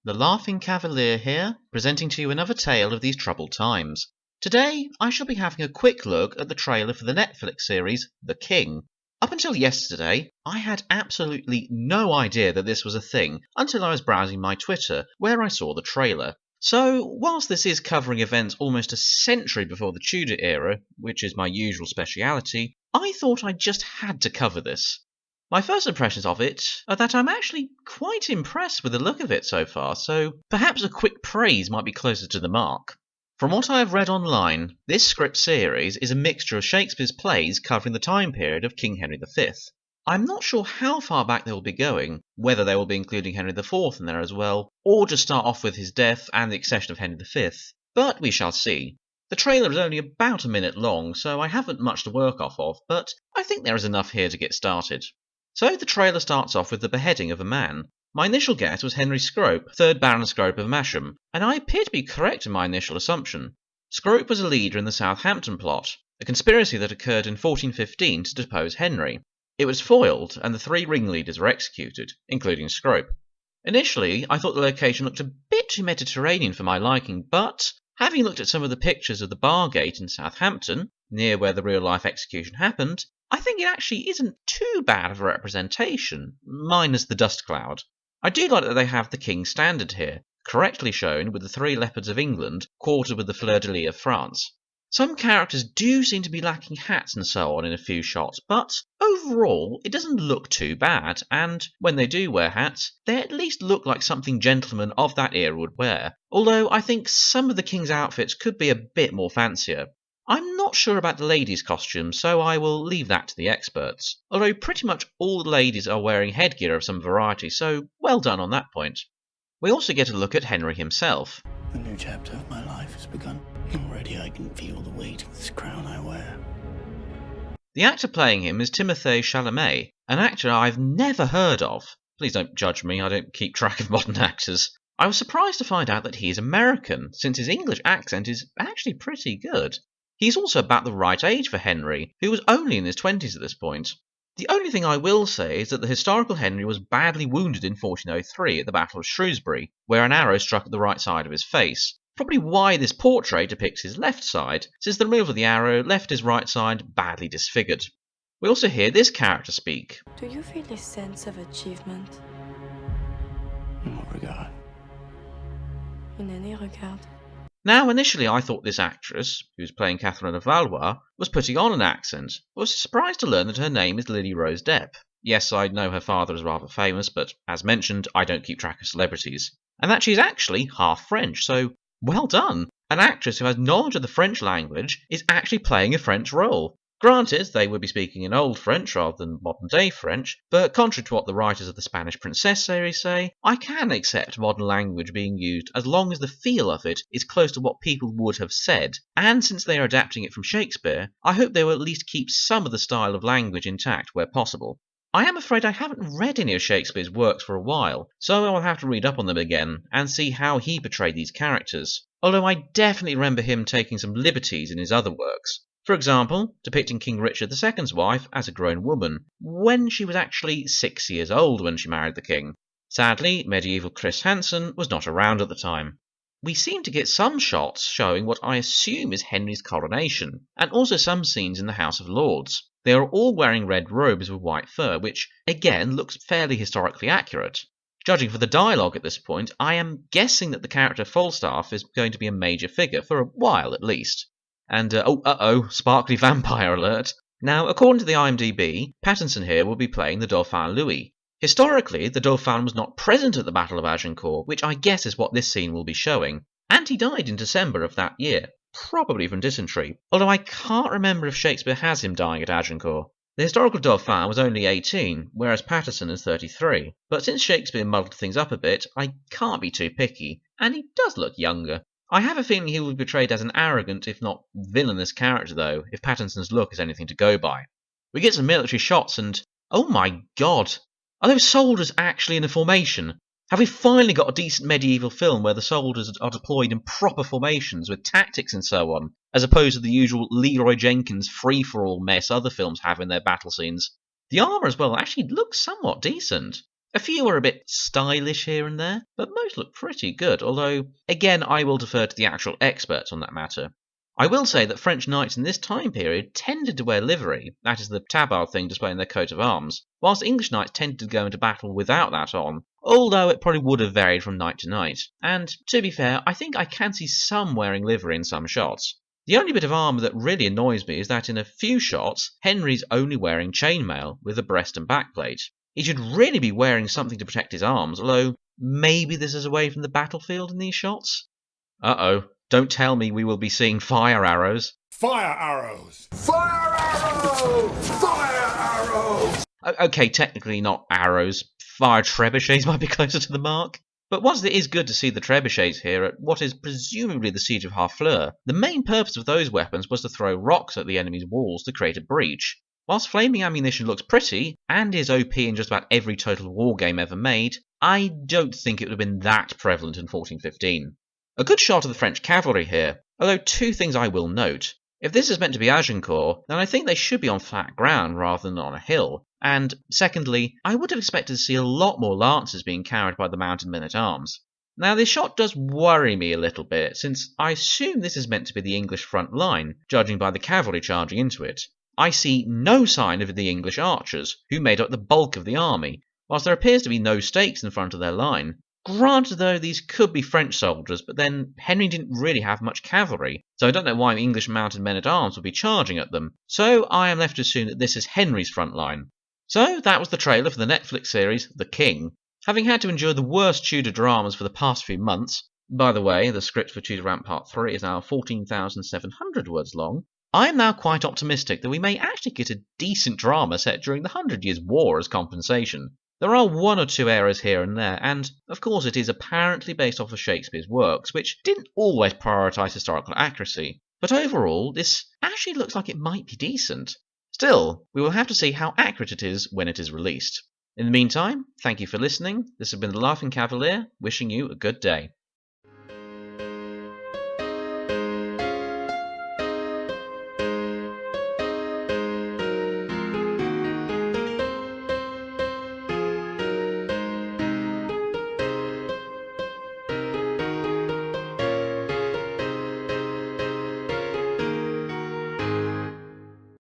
the Laughing Cavalier here, presenting to you another tale of these troubled times. Today, I shall be having a quick look at the trailer for the Netflix series, The King. Up until yesterday, I had absolutely no idea that this was a thing until I was browsing my Twitter, where I saw the trailer. So, whilst this is covering events almost a century before the Tudor era, which is my usual speciality, I thought I just had to cover this. My first impressions of it are that I'm actually quite impressed with the look of it so far, so perhaps a quick praise might be closer to the mark. From what I have read online, this script series is a mixture of Shakespeare's plays covering the time period of King Henry V. I'm not sure how far back they will be going, whether they will be including Henry IV in there as well, or just start off with his death and the accession of Henry V, but we shall see. The trailer is only about a minute long, so I haven't much to work off of, but I think there is enough here to get started. So the trailer starts off with the beheading of a man. My initial guess was Henry Scrope, 3rd Baron Scrope of Masham, and I appear to be correct in my initial assumption. Scrope was a leader in the Southampton plot, a conspiracy that occurred in 1415 to depose Henry. It was foiled, and the 3 ringleaders were executed, including Scrope. Initially, I thought the location looked a bit too Mediterranean for my liking, but having looked at some of the pictures of the Bargate in Southampton, near where the real-life execution happened, I think it actually isn't too bad of a representation, minus the dust cloud. I do like that they have the King's Standard here, correctly shown with the 3 leopards of England quartered with the fleur-de-lis of France. Some characters do seem to be lacking hats and so on in a few shots, but overall it doesn't look too bad, and when they do wear hats, they at least look like something gentlemen of that era would wear, although I think some of the King's outfits could be a bit more fancier. I'm not sure about the ladies' costumes, so I will leave that to the experts, although pretty much all the ladies are wearing headgear of some variety, so well done on that point. We also get a look at Henry himself. A new chapter of my life has begun. Already I can feel the weight of this crown I wear. The actor playing him is Timothée Chalamet, an actor I've never heard of. Please don't judge me, I don't keep track of modern actors. I was surprised to find out that he is American, since his English accent is actually pretty good. He's also about the right age for Henry, who was only in his 20s at this point. The only thing I will say is that the historical Henry was badly wounded in 1403 at the Battle of Shrewsbury, where an arrow struck at the right side of his face. Probably why this portrait depicts his left side, since the removal of the arrow left his right side badly disfigured. We also hear this character speak. Do you feel a sense of achievement? In what regard? In any regard. Now, initially I thought this actress, who's playing Catherine of Valois, was putting on an accent, but was surprised to learn that her name is Lily Rose Depp. Yes, I know her father is rather famous, but as mentioned, I don't keep track of celebrities. And that she's actually half French, so well done! An actress who has knowledge of the French language is actually playing a French role. Granted, they would be speaking in Old French rather than modern-day French, but contrary to what the writers of the Spanish Princess series say, I can accept modern language being used as long as the feel of it is close to what people would have said, and since they are adapting it from Shakespeare, I hope they will at least keep some of the style of language intact where possible. I am afraid I haven't read any of Shakespeare's works for a while, so I will have to read up on them again and see how he portrayed these characters, although I definitely remember him taking some liberties in his other works. For example, depicting King Richard II's wife as a grown woman, when she was actually 6 years old when she married the king. Sadly, medieval Chris Hansen was not around at the time. We seem to get some shots showing what I assume is Henry's coronation, and also some scenes in the House of Lords. They are all wearing red robes with white fur, which, again, looks fairly historically accurate. Judging from the dialogue at this point, I am guessing that the character Falstaff is going to be a major figure, for a while at least. And, sparkly vampire alert. Now, according to the IMDb, Pattinson here will be playing the Dauphin Louis. Historically, the Dauphin was not present at the Battle of Agincourt, which I guess is what this scene will be showing, and he died in December of that year, probably from dysentery, although I can't remember if Shakespeare has him dying at Agincourt. The historical Dauphin was only 18, whereas Patterson is 33, but since Shakespeare muddled things up a bit, I can't be too picky, and he does look younger. I have a feeling he will be portrayed as an arrogant, if not villainous character, though, if Pattinson's look is anything to go by. We get some military shots and, oh my god, are those soldiers actually in a formation? Have we finally got a decent medieval film where the soldiers are deployed in proper formations with tactics and so on, as opposed to the usual Leroy Jenkins free-for-all mess other films have in their battle scenes? The armour as well actually looks somewhat decent. A few are a bit stylish here and there, but most look pretty good, although, again, I will defer to the actual experts on that matter. I will say that French knights in this time period tended to wear livery, that is the tabard thing displaying their coat of arms, whilst English knights tended to go into battle without that on, although it probably would have varied from knight to knight. And, to be fair, I think I can see some wearing livery in some shots. The only bit of armour that really annoys me is that in a few shots, Henry's only wearing chainmail with a breast and backplate. He should really be wearing something to protect his arms, although maybe this is away from the battlefield in these shots? Uh-oh. Don't tell me we will be seeing fire arrows. Fire arrows! Fire arrows! Fire arrows! Okay, technically not arrows. Fire trebuchets might be closer to the mark. But whilst it is good to see the trebuchets here at what is presumably the siege of Harfleur, the main purpose of those weapons was to throw rocks at the enemy's walls to create a breach. Whilst flaming ammunition looks pretty, and is OP in just about every Total War game ever made, I don't think it would have been that prevalent in 1415. A good shot of the French cavalry here, although two things I will note. If this is meant to be Agincourt, then I think they should be on flat ground rather than on a hill. And secondly, I would have expected to see a lot more lances being carried by the mounted men-at-arms. Now this shot does worry me a little bit, since I assume this is meant to be the English front line, judging by the cavalry charging into it. I see no sign of the English archers, who made up the bulk of the army, whilst there appears to be no stakes in front of their line. Granted, though, these could be French soldiers, but then Henry didn't really have much cavalry, so I don't know why English mounted men-at-arms would be charging at them. So I am left to assume that this is Henry's front line. So that was the trailer for the Netflix series The King. Having had to endure the worst Tudor dramas for the past few months, by the way, the script for Tudor Rant Part 3 is now 14,700 words long, I am now quite optimistic that we may actually get a decent drama set during the 100 Years' War as compensation. There are one or two errors here and there, and of course it is apparently based off of Shakespeare's works, which didn't always prioritise historical accuracy. But overall, this actually looks like it might be decent. Still, we will have to see how accurate it is when it is released. In the meantime, thank you for listening. This has been the Laughing Cavalier, wishing you a good day.